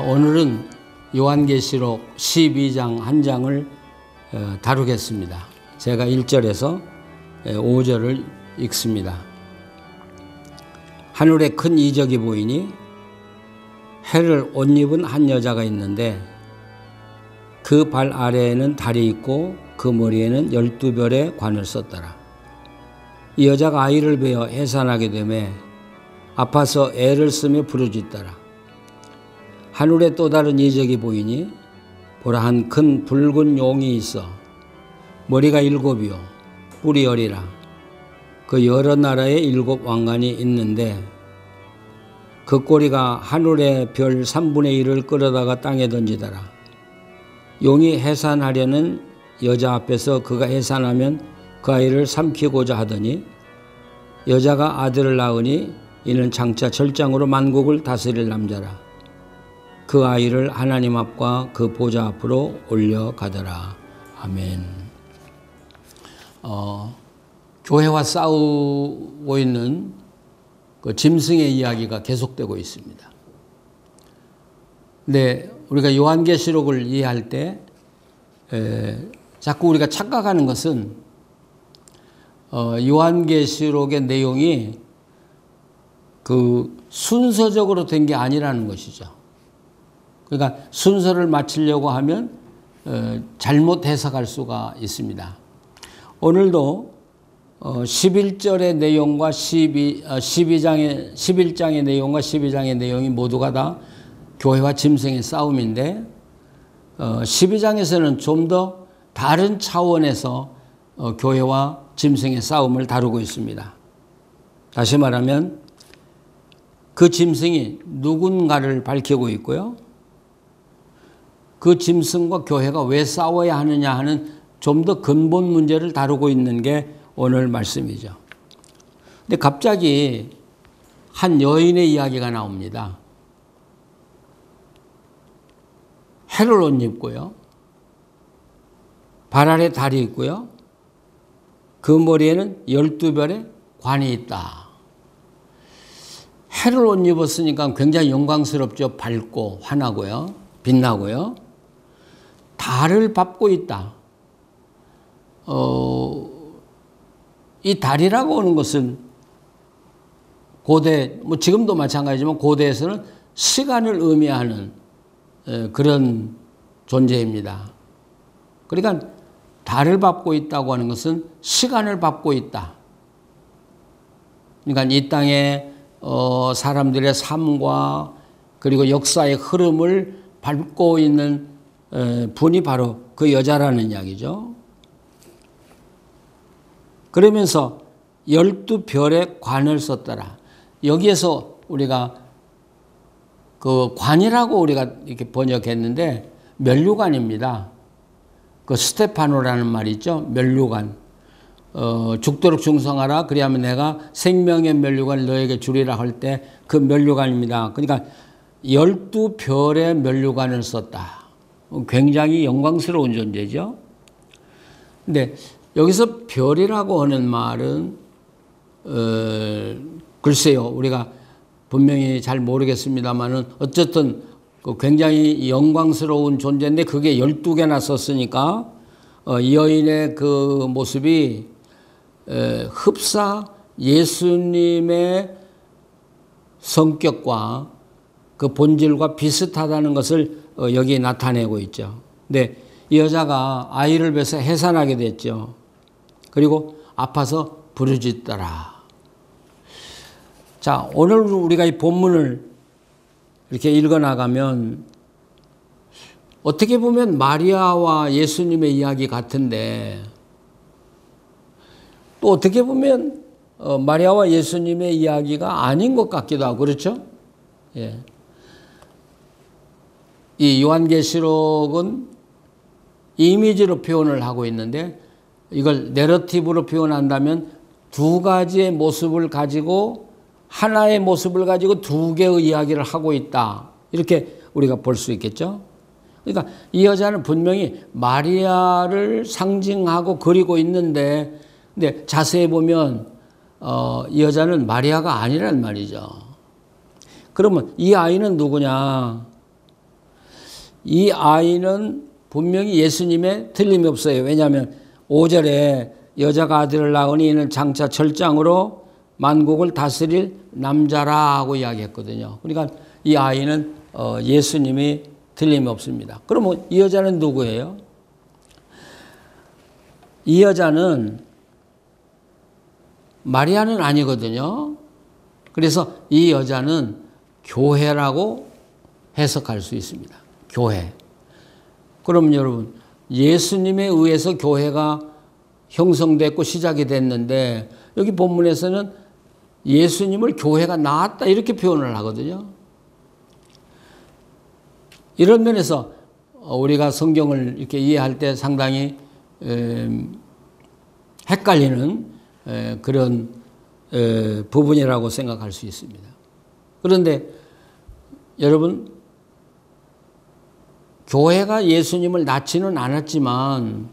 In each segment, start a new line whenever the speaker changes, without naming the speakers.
오늘은 요한계시록 12장 한 장을 다루겠습니다. 제가 1절에서 5절을 읽습니다. 하늘에 큰 이적이 보이니 해를 옷 입은 한 여자가 있는데 그 발 아래에는 달이 있고 그 머리에는 12별의 관을 썼더라. 이 여자가 아이를 베어 해산하게 되매 아파서 애를 쓰며 부르짖더라. 하늘에 또 다른 이적이 보이니 보라 한 큰 붉은 용이 있어 머리가 7이요 뿔이 10이라. 그 여러 나라의 7 왕관이 있는데 그 꼬리가 하늘의 별 3분의 1을 끌어다가 땅에 던지더라. 용이 해산하려는 여자 앞에서 그가 해산하면 그 아이를 삼키고자 하더니 여자가 아들을 낳으니 이는 장차 절장으로 만국을 다스릴 남자라. 그 아이를 하나님 앞과 그 보좌 앞으로 올려가더라. 아멘. 교회와 싸우고 있는 그 짐승의 이야기가 계속되고 있습니다. 근데 우리가 요한계시록을 이해할 때 자꾸 우리가 착각하는 것은 요한계시록의 내용이 그 순서적으로 된 게 아니라는 것이죠. 그러니까 순서를 맞추려고 하면 잘못 해석할 수가 있습니다. 오늘도 11절의 내용과 11장의 내용과 12장의 내용이 모두가 다 교회와 짐승의 싸움인데 12장에서는 좀 더 다른 차원에서 교회와 짐승의 싸움을 다루고 있습니다. 다시 말하면 그 짐승이 누군가를 밝히고 있고요. 그 짐승과 교회가 왜 싸워야 하느냐 하는 좀 더 근본 문제를 다루고 있는 게 오늘 말씀이죠. 근데 갑자기 한 여인의 이야기가 나옵니다. 해를 옷 입고요. 발 아래 달이 있고요. 그 머리에는 12별의 관이 있다. 해를 옷 입었으니까 굉장히 영광스럽죠. 밝고 환하고요. 빛나고요. 달을 밟고 있다. 이 달이라고 하는 것은 고대, 지금도 마찬가지지만 고대에서는 시간을 의미하는 그런 존재입니다. 그러니까 달을 밟고 있다고 하는 것은 시간을 밟고 있다. 그러니까 이 땅에 사람들의 삶과 그리고 역사의 흐름을 밟고 있는 분이 바로 그 여자라는 이야기죠. 그러면서 12별의 관을 썼더라. 여기에서 우리가 그 관이라고 우리가 이렇게 번역했는데 면류관입니다. 그 스테파노라는 말이 있죠. 면류관. 죽도록 충성하라. 그리하면 내가 생명의 면류관을 너에게 주리라 할 때 그 면류관입니다. 그러니까 12별의 면류관을 썼다. 굉장히 영광스러운 존재죠. 근데 여기서 별이라고 하는 말은 글쎄요. 우리가 분명히 잘 모르겠습니다만은 어쨌든 굉장히 영광스러운 존재인데 그게 12개나 썼으니까 이 여인의 그 모습이 흡사 예수님의 성격과 그 본질과 비슷하다는 것을 여기 나타내고 있죠. 근데 이 여자가 아이를 뵈서 해산하게 됐죠. 그리고 아파서 부르짖더라. 자, 오늘 우리가 이 본문을 이렇게 읽어나가면 어떻게 보면 마리아와 예수님의 이야기 같은데 또 어떻게 보면 마리아와 예수님의 이야기가 아닌 것 같기도 하고 그렇죠? 예. 이 요한계시록은 이미지로 표현을 하고 있는데 이걸 내러티브로 표현한다면 두 가지의 모습을 가지고 하나의 모습을 가지고 두 개의 이야기를 하고 있다. 이렇게 우리가 볼 수 있겠죠. 그러니까 이 여자는 분명히 마리아를 상징하고 그리고 있는데 근데 자세히 보면 이 여자는 마리아가 아니란 말이죠. 그러면 이 아이는 누구냐? 이 아이는 분명히 예수님의 틀림이 없어요. 왜냐하면 5절에 여자가 아들을 낳으니 이는 장차 철장으로 만국을 다스릴 남자라고 이야기했거든요. 그러니까 이 아이는 예수님이 틀림이 없습니다. 그러면 이 여자는 누구예요? 이 여자는 마리아는 아니거든요. 그래서 이 여자는 교회라고 해석할 수 있습니다. 교회. 그럼 여러분, 예수님에 의해서 교회가 형성됐고 시작이 됐는데 여기 본문에서는 예수님을 교회가 낳았다 이렇게 표현을 하거든요. 이런 면에서 우리가 성경을 이렇게 이해할 때 상당히 헷갈리는 그런 부분이라고 생각할 수 있습니다. 그런데 여러분, 교회가 예수님을 낳지는 않았지만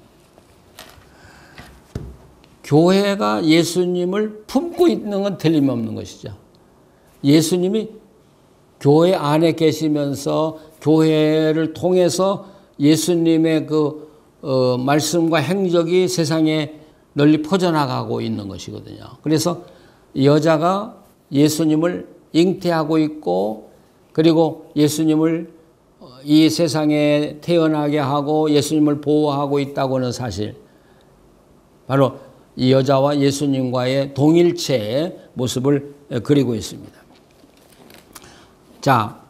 교회가 예수님을 품고 있는 건 틀림없는 것이죠. 예수님이 교회 안에 계시면서 교회를 통해서 예수님의 그 말씀과 행적이 세상에 널리 퍼져나가고 있는 것이거든요. 그래서 여자가 예수님을 잉태하고 있고 그리고 예수님을 이 세상에 태어나게 하고 예수님을 보호하고 있다고는 사실 바로 이 여자와 예수님과의 동일체의 모습을 그리고 있습니다. 자,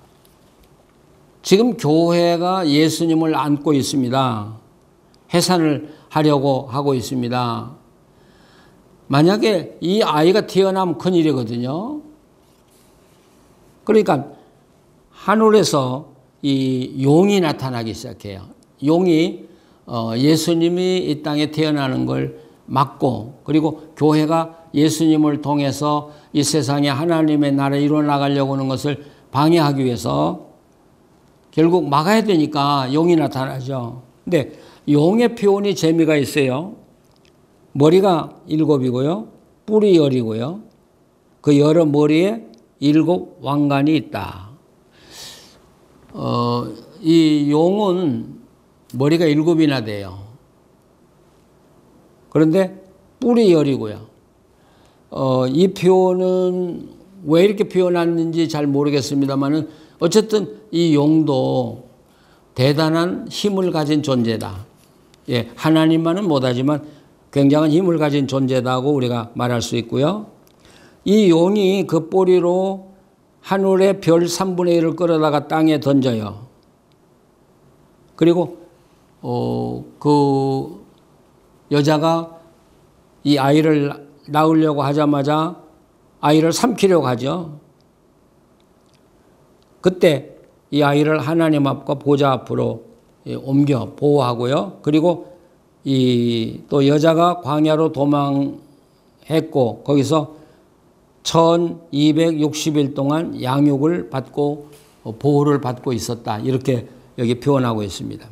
지금 교회가 예수님을 안고 있습니다. 해산을 하려고 하고 있습니다. 만약에 이 아이가 태어나면 큰일이거든요. 그러니까 하늘에서 이 용이 나타나기 시작해요. 용이 예수님이 이 땅에 태어나는 걸 막고 그리고 교회가 예수님을 통해서 이 세상에 하나님의 나라를 이루어나가려고 하는 것을 방해하기 위해서 결국 막아야 되니까 용이 나타나죠. 근데 용의 표현이 재미가 있어요. 머리가 7이고요. 뿔이 10이고요. 그 여러 머리에 7 왕관이 있다. 이 용은 머리가 7이나 돼요. 그런데 뿔이 10이고요. 이 표현은 왜 이렇게 표현했는지 잘 모르겠습니다만은 어쨌든 이 용도 대단한 힘을 가진 존재다. 예, 하나님만은 못하지만 굉장한 힘을 가진 존재다고 우리가 말할 수 있고요. 이 용이 그 뿌리로 하늘의 별 3분의 1을 끌어다가 땅에 던져요. 그리고 그 여자가 이 아이를 낳으려고 하자마자 아이를 삼키려고 하죠. 그때 이 아이를 하나님 앞과 보좌 앞으로 옮겨 보호하고요. 그리고 또 여자가 광야로 도망했고 거기서 1260일 동안 양육을 받고 보호를 받고 있었다. 이렇게 여기 표현하고 있습니다.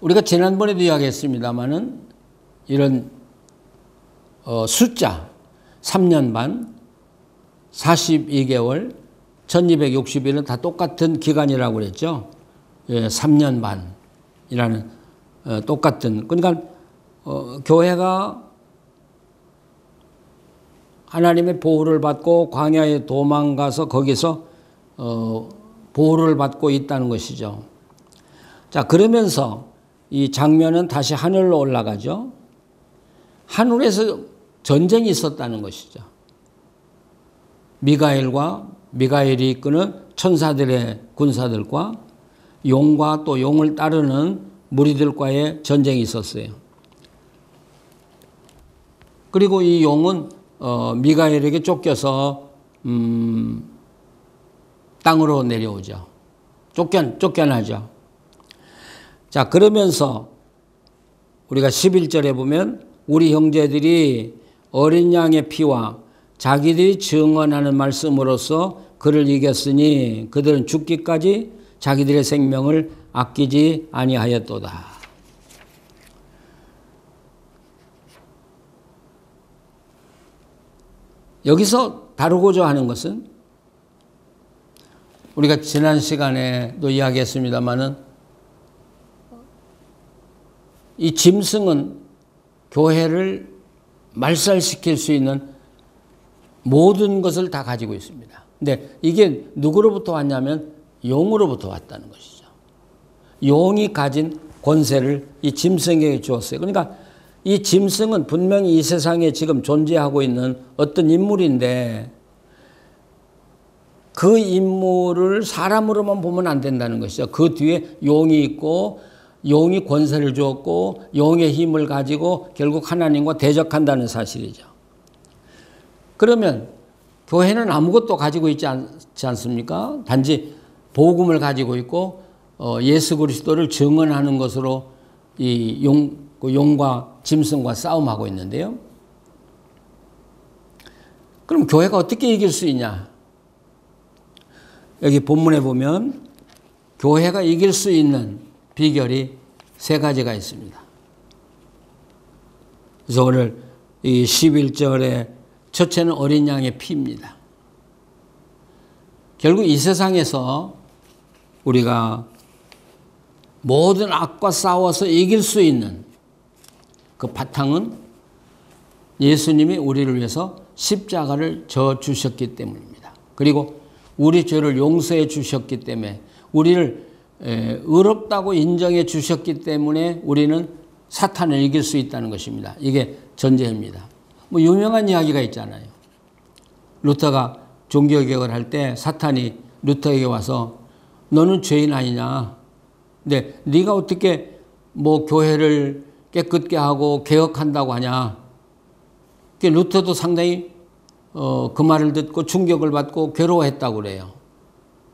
우리가 지난번에도 이야기했습니다마는 이런 숫자 3년 반, 42개월, 1260일은 다 똑같은 기간이라고 그랬죠. 예, 3년 반이라는 똑같은. 그러니까 교회가 하나님의 보호를 받고 광야에 도망가서 거기서 보호를 받고 있다는 것이죠. 자, 그러면서 이 장면은 다시 하늘로 올라가죠. 하늘에서 전쟁이 있었다는 것이죠. 미가엘이 이끄는 천사들의 군사들과 용과 또 용을 따르는 무리들과의 전쟁이 있었어요. 그리고 이 용은 미가엘에게 쫓겨서 땅으로 내려오죠. 쫓겨나죠. 자, 그러면서 우리가 11절에 보면 우리 형제들이 어린 양의 피와 자기들이 증언하는 말씀으로써 그를 이겼으니 그들은 죽기까지 자기들의 생명을 아끼지 아니하였도다. 여기서 다루고자 하는 것은 우리가 지난 시간에도 이야기했습니다마는 이 짐승은 교회를 말살시킬 수 있는 모든 것을 다 가지고 있습니다. 근데 이게 누구로부터 왔냐면 용으로부터 왔다는 것이죠. 용이 가진 권세를 이 짐승에게 주었어요. 그러니까 이 짐승은 분명히 이 세상에 지금 존재하고 있는 어떤 인물인데 그 인물을 사람으로만 보면 안 된다는 것이죠. 그 뒤에 용이 있고 용이 권세를 주었고 용의 힘을 가지고 결국 하나님과 대적한다는 사실이죠. 그러면 교회는 아무것도 가지고 있지 않습니까? 단지 복음을 가지고 있고 예수 그리스도를 증언하는 것으로 이 용과 짐승과 싸움하고 있는데요. 그럼 교회가 어떻게 이길 수 있냐? 여기 본문에 보면 교회가 이길 수 있는 비결이 세 가지가 있습니다. 그래서 오늘 이 11절에 첫째는 어린 양의 피입니다. 결국 이 세상에서 우리가 모든 악과 싸워서 이길 수 있는 그 바탕은 예수님이 우리를 위해서 십자가를 져 주셨기 때문입니다. 그리고 우리 죄를 용서해 주셨기 때문에 우리를 의롭다고 인정해 주셨기 때문에 우리는 사탄을 이길 수 있다는 것입니다. 이게 전제입니다. 뭐 유명한 이야기가 있잖아요. 루터가 종교개혁을 할 때 사탄이 루터에게 와서 너는 죄인 아니냐? 근데 네가 어떻게 뭐 교회를 깨끗게 하고 개혁한다고 하냐? 루터도 상당히 그 말을 듣고 충격을 받고 괴로워했다고 그래요.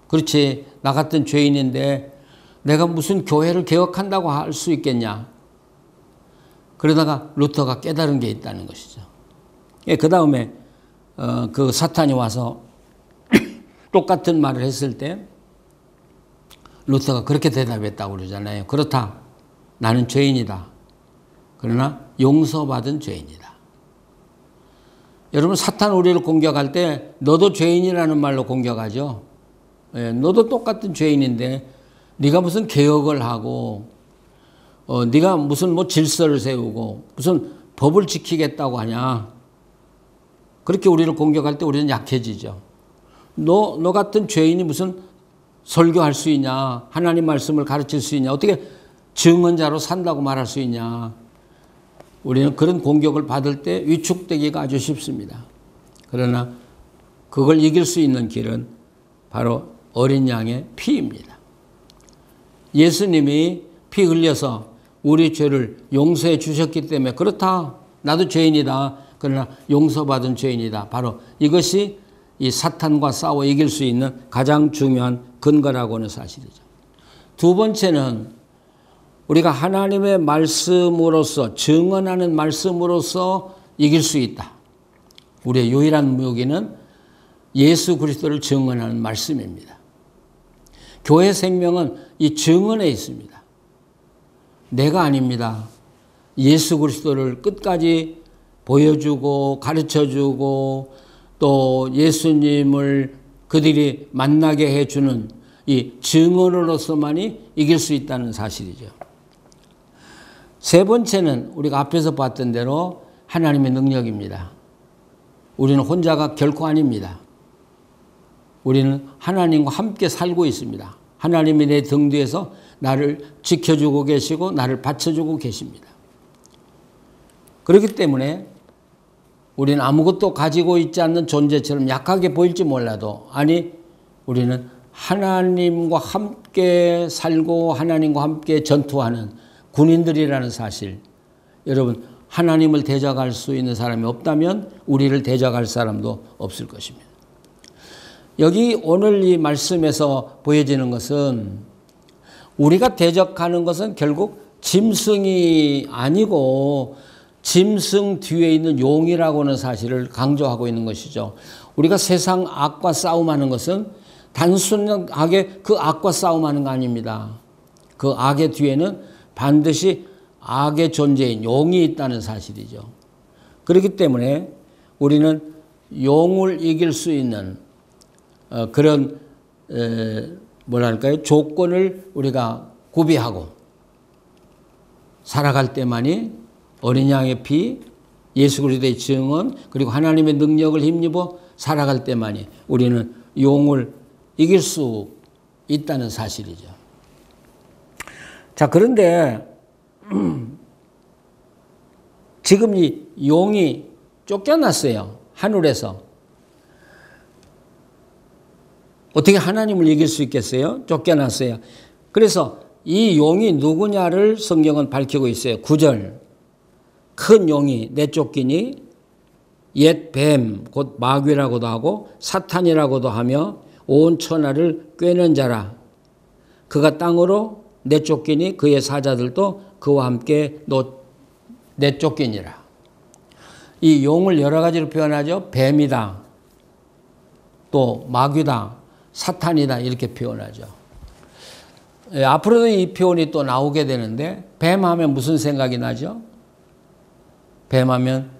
그렇지, 나 같은 죄인인데 내가 무슨 교회를 개혁한다고 할 수 있겠냐? 그러다가 루터가 깨달은 게 있다는 것이죠. 그 다음에 그 사탄이 와서 똑같은 말을 했을 때 루터가 그렇게 대답했다고 그러잖아요. 그렇다, 나는 죄인이다. 그러나 용서받은 죄인이다. 여러분, 사탄 우리를 공격할 때 너도 죄인이라는 말로 공격하죠. 너도 똑같은 죄인인데 네가 무슨 개혁을 하고 네가 무슨 뭐 질서를 세우고 무슨 법을 지키겠다고 하냐. 그렇게 우리를 공격할 때 우리는 약해지죠. 너 같은 죄인이 무슨 설교할 수 있냐. 하나님 말씀을 가르칠 수 있냐. 어떻게 증언자로 산다고 말할 수 있냐. 우리는 그런 공격을 받을 때 위축되기가 아주 쉽습니다. 그러나 그걸 이길 수 있는 길은 바로 어린 양의 피입니다. 예수님이 피 흘려서 우리 죄를 용서해 주셨기 때문에 그렇다. 나도 죄인이다. 그러나 용서받은 죄인이다. 바로 이것이 이 사탄과 싸워 이길 수 있는 가장 중요한 근거라고 하는 사실이죠. 두 번째는 우리가 하나님의 말씀으로서 증언하는 말씀으로서 이길 수 있다. 우리의 유일한 무기는 예수 그리스도를 증언하는 말씀입니다. 교회 생명은 이 증언에 있습니다. 내가 아닙니다. 예수 그리스도를 끝까지 보여주고 가르쳐주고 또 예수님을 그들이 만나게 해주는 이 증언으로서만이 이길 수 있다는 사실이죠. 세 번째는 우리가 앞에서 봤던 대로 하나님의 능력입니다. 우리는 혼자가 결코 아닙니다. 우리는 하나님과 함께 살고 있습니다. 하나님이 내 등 뒤에서 나를 지켜주고 계시고 나를 받쳐주고 계십니다. 그렇기 때문에 우리는 아무것도 가지고 있지 않는 존재처럼 약하게 보일지 몰라도 아니 우리는 하나님과 함께 살고 하나님과 함께 전투하는 군인들이라는 사실. 여러분, 하나님을 대적할 수 있는 사람이 없다면 우리를 대적할 사람도 없을 것입니다. 여기 오늘 이 말씀에서 보여지는 것은 우리가 대적하는 것은 결국 짐승이 아니고 짐승 뒤에 있는 용이라고 하는 사실을 강조하고 있는 것이죠. 우리가 세상 악과 싸움하는 것은 단순하게 그 악과 싸움하는 거 아닙니다. 그 악의 뒤에는 반드시 악의 존재인 용이 있다는 사실이죠. 그렇기 때문에 우리는 용을 이길 수 있는 그런 뭐랄까요? 조건을 우리가 구비하고 살아갈 때만이 어린 양의 피, 예수 그리스도의 증언, 그리고 하나님의 능력을 힘입어 살아갈 때만이 우리는 용을 이길 수 있다는 사실이죠. 자, 그런데 지금 이 용이 쫓겨났어요. 하늘에서. 어떻게 하나님을 이길 수 있겠어요? 쫓겨났어요. 그래서 이 용이 누구냐를 성경은 밝히고 있어요. 9절. 큰 용이 내쫓기니 옛 뱀, 곧 마귀라고도 하고 사탄이라고도 하며 온 천하를 꿰는 자라. 그가 땅으로 내쫓기니 그의 사자들도 그와 함께 내쫓기니라. 이 용을 여러 가지로 표현하죠. 뱀이다, 또 마귀다, 사탄이다 이렇게 표현하죠. 앞으로도 이 표현이 또 나오게 되는데 뱀하면 무슨 생각이 나죠? 뱀하면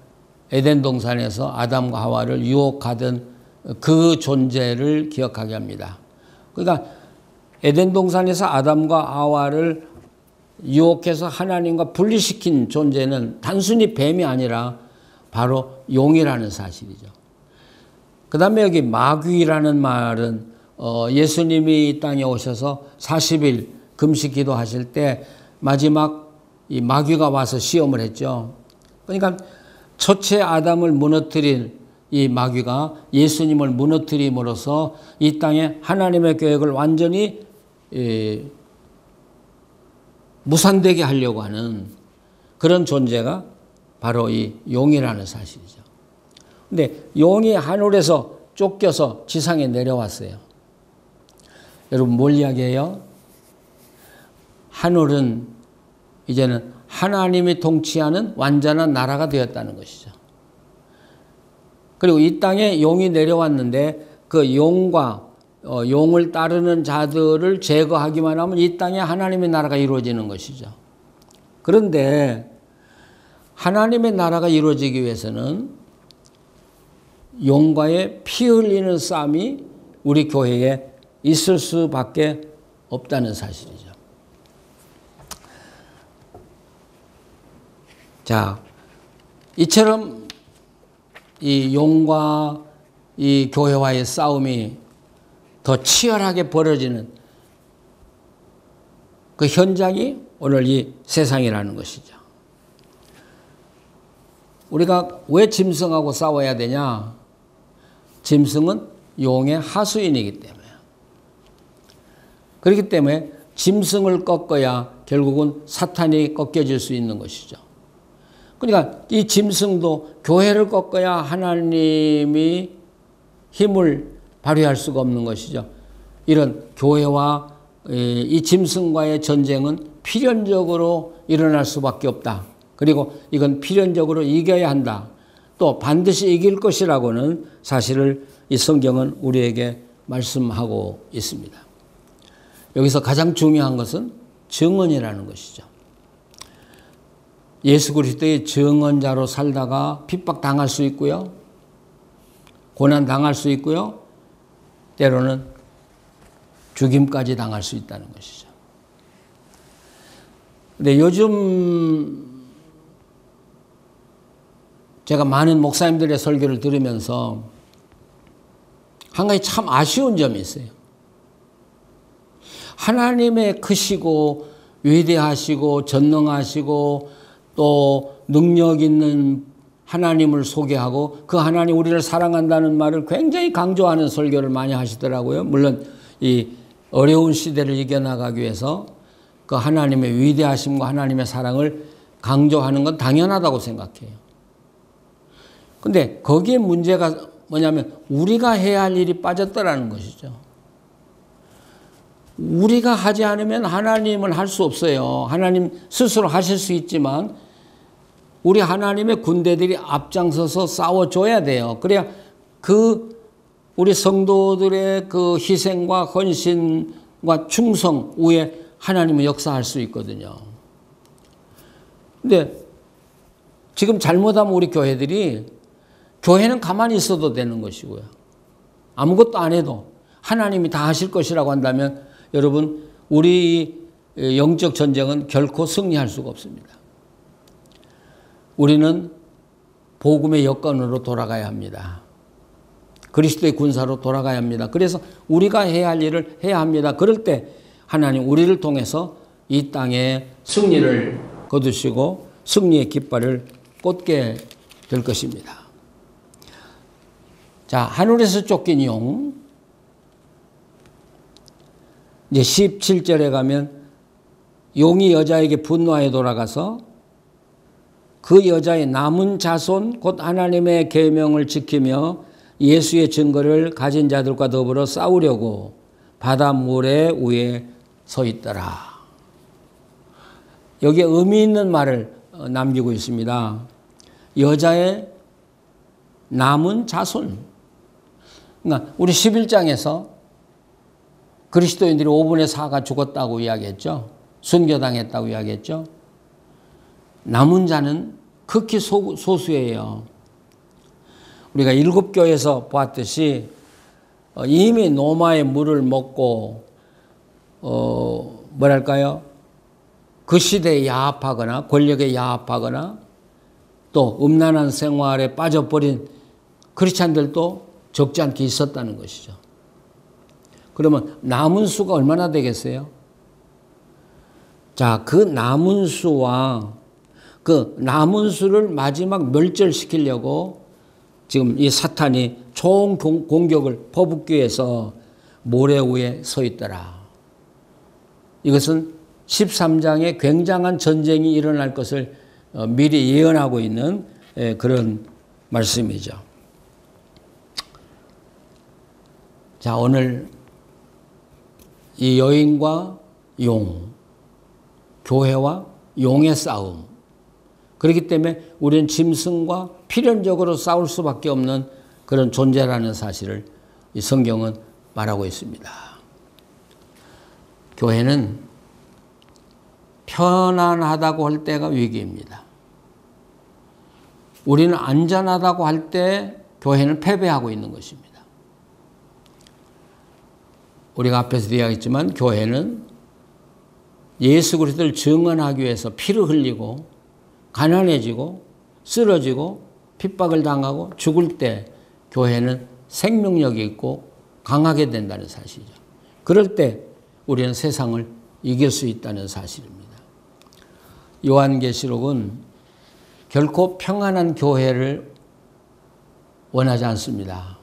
에덴 동산에서 아담과 하와를 유혹하던 그 존재를 기억하게 합니다. 그러니까 에덴 동산에서 아담과 하와를 유혹해서 하나님과 분리시킨 존재는 단순히 뱀이 아니라 바로 용이라는 사실이죠. 그 다음에 여기 마귀라는 말은 예수님이 이 땅에 오셔서 40일 금식 기도하실 때 마지막 이 마귀가 와서 시험을 했죠. 그러니까 첫째 아담을 무너뜨린 이 마귀가 예수님을 무너뜨림으로써 이 땅에 하나님의 계획을 완전히 무산되게 하려고 하는 그런 존재가 바로 이 용이라는 사실이죠. 근데 용이 하늘에서 쫓겨서 지상에 내려왔어요. 여러분 뭘 이야기해요? 하늘은 이제는 하나님이 통치하는 완전한 나라가 되었다는 것이죠. 그리고 이 땅에 용이 내려왔는데 그 용을 따르는 자들을 제거하기만 하면 이 땅에 하나님의 나라가 이루어지는 것이죠. 그런데 하나님의 나라가 이루어지기 위해서는 용과의 피 흘리는 싸움이 우리 교회에 있을 수밖에 없다는 사실이죠. 자, 이처럼 이 용과 이 교회와의 싸움이 더 치열하게 벌어지는 그 현장이 오늘 이 세상이라는 것이죠. 우리가 왜 짐승하고 싸워야 되냐? 짐승은 용의 하수인이기 때문에. 그렇기 때문에 짐승을 꺾어야 결국은 사탄이 꺾여질 수 있는 것이죠. 그러니까 이 짐승도 교회를 꺾어야 하나님이 힘을 발휘할 수가 없는 것이죠. 이런 교회와 이 짐승과의 전쟁은 필연적으로 일어날 수밖에 없다. 그리고 이건 필연적으로 이겨야 한다. 또 반드시 이길 것이라고는 사실을 이 성경은 우리에게 말씀하고 있습니다. 여기서 가장 중요한 것은 증언이라는 것이죠. 예수 그리스도의 증언자로 살다가 핍박당할 수 있고요. 고난당할 수 있고요. 때로는 죽임까지 당할 수 있다는 것이죠. 근데 요즘 제가 많은 목사님들의 설교를 들으면서 한 가지 참 아쉬운 점이 있어요. 하나님의 크시고 위대하시고 전능하시고 또 능력 있는 하나님을 소개하고 그 하나님 우리를 사랑한다는 말을 굉장히 강조하는 설교를 많이 하시더라고요. 물론 이 어려운 시대를 이겨나가기 위해서 그 하나님의 위대하심과 하나님의 사랑을 강조하는 건 당연하다고 생각해요. 근데 거기에 문제가 뭐냐면 우리가 해야 할 일이 빠졌더라는 것이죠. 우리가 하지 않으면 하나님은 할 수 없어요. 하나님 스스로 하실 수 있지만 우리 하나님의 군대들이 앞장서서 싸워줘야 돼요. 그래야 우리 성도들의 그 희생과 헌신과 충성 위에 하나님은 역사할 수 있거든요. 근데 지금 잘못하면 우리 교회는 가만히 있어도 되는 것이고요. 아무것도 안 해도 하나님이 다 하실 것이라고 한다면 여러분 우리 영적 전쟁은 결코 승리할 수가 없습니다. 우리는 복음의 여건으로 돌아가야 합니다. 그리스도의 군사로 돌아가야 합니다. 그래서 우리가 해야 할 일을 해야 합니다. 그럴 때 하나님 우리를 통해서 이 땅에 승리를 거두시고 승리의 깃발을 꽂게 될 것입니다. 자, 하늘에서 쫓긴 용. 이제 17절에 가면 용이 여자에게 분노하여 돌아가서 그 여자의 남은 자손 곧 하나님의 계명을 지키며 예수의 증거를 가진 자들과 더불어 싸우려고 바다 모래 위에 서 있더라. 여기에 의미 있는 말을 남기고 있습니다. 여자의 남은 자손. 그러니까 우리 11장에서 그리스도인들이 5분의 4가 죽었다고 이야기했죠. 순교당했다고 이야기했죠. 남은 자는 극히 소수예요. 우리가 7교에서 보았듯이 이미 노마의 물을 먹고 뭐랄까요? 그 시대에 야합하거나 권력에 야합하거나 또 음란한 생활에 빠져버린 크리스찬들도 적지 않게 있었다는 것이죠. 그러면 남은 수가 얼마나 되겠어요? 자, 그 남은 수와 그 남은 수를 마지막 멸절시키려고 지금 이 사탄이 총 공격을 퍼붓기 위해서 모래 위에 서 있더라. 이것은 13장에 굉장한 전쟁이 일어날 것을 미리 예언하고 있는 그런 말씀이죠. 자, 오늘 이 여인과 용, 교회와 용의 싸움. 그렇기 때문에 우리는 짐승과 필연적으로 싸울 수밖에 없는 그런 존재라는 사실을 이 성경은 말하고 있습니다. 교회는 편안하다고 할 때가 위기입니다. 우리는 안전하다고 할 때 교회는 패배하고 있는 것입니다. 우리가 앞에서도 이야기했지만 교회는 예수 그리스도를 증언하기 위해서 피를 흘리고 가난해지고 쓰러지고 핍박을 당하고 죽을 때 교회는 생명력이 있고 강하게 된다는 사실이죠. 그럴 때 우리는 세상을 이길 수 있다는 사실입니다. 요한계시록은 결코 평안한 교회를 원하지 않습니다.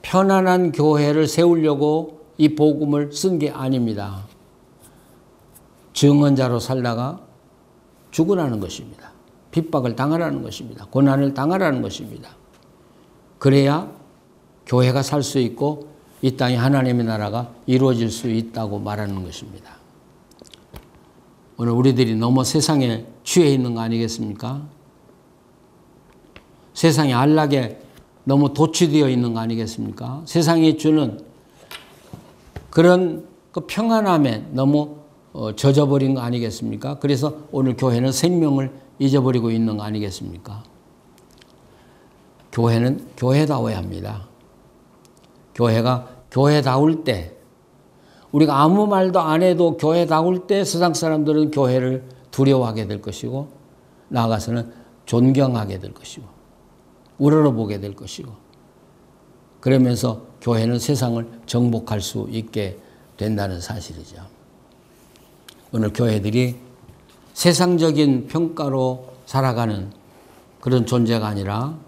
편안한 교회를 세우려고 이 복음을 쓴 게 아닙니다. 증언자로 살다가 죽으라는 것입니다. 핍박을 당하라는 것입니다. 고난을 당하라는 것입니다. 그래야 교회가 살 수 있고 이 땅에 하나님의 나라가 이루어질 수 있다고 말하는 것입니다. 오늘 우리들이 너무 세상에 취해 있는 거 아니겠습니까? 세상의 안락에 너무 도취되어 있는 거 아니겠습니까? 세상이 주는 그런 그 평안함에 너무 젖어버린 거 아니겠습니까? 그래서 오늘 교회는 생명을 잊어버리고 있는 거 아니겠습니까? 교회는 교회다워야 합니다. 교회가 교회다울 때, 우리가 아무 말도 안 해도 교회다울 때 세상 사람들은 교회를 두려워하게 될 것이고 나아가서는 존경하게 될 것이고 우러러보게 될 것이고 그러면서 교회는 세상을 정복할 수 있게 된다는 사실이죠. 오늘 교회들이 세상적인 평가로 살아가는 그런 존재가 아니라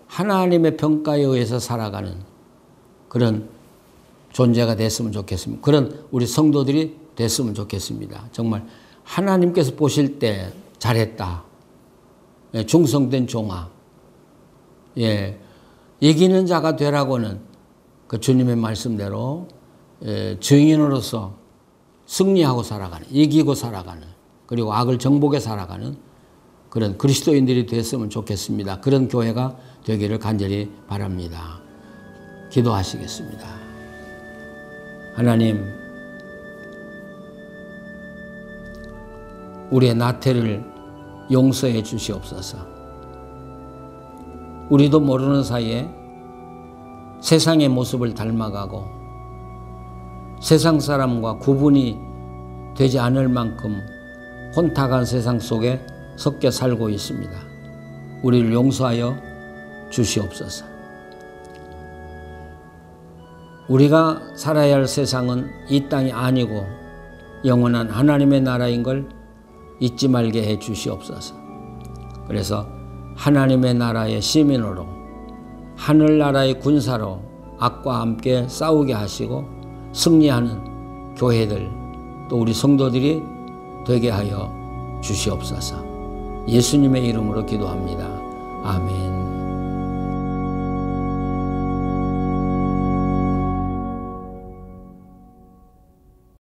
하나님의 평가에 의해서 살아가는 그런 존재가 됐으면 좋겠습니다. 그런 우리 성도들이 됐으면 좋겠습니다. 정말 하나님께서 보실 때 잘했다. 충성된 종아. 이기는 자가 되라고는 그 주님의 말씀대로 증인으로서 승리하고 살아가는, 이기고 살아가는, 그리고 악을 정복해 살아가는 그런 그리스도인들이 됐으면 좋겠습니다. 그런 교회가 되기를 간절히 바랍니다. 기도하시겠습니다. 하나님, 우리의 나태를 용서해 주시옵소서. 우리도 모르는 사이에 세상의 모습을 닮아가고 세상 사람과 구분이 되지 않을 만큼 혼탁한 세상 속에 섞여 살고 있습니다. 우리를 용서하여 주시옵소서. 우리가 살아야 할 세상은 이 땅이 아니고 영원한 하나님의 나라인 걸 잊지 말게 해 주시옵소서. 그래서 하나님의 나라의 시민으로 하늘나라의 군사로 악과 함께 싸우게 하시고 승리하는 교회들 또 우리 성도들이 되게 하여 주시옵소서. 예수님의 이름으로 기도합니다. 아멘.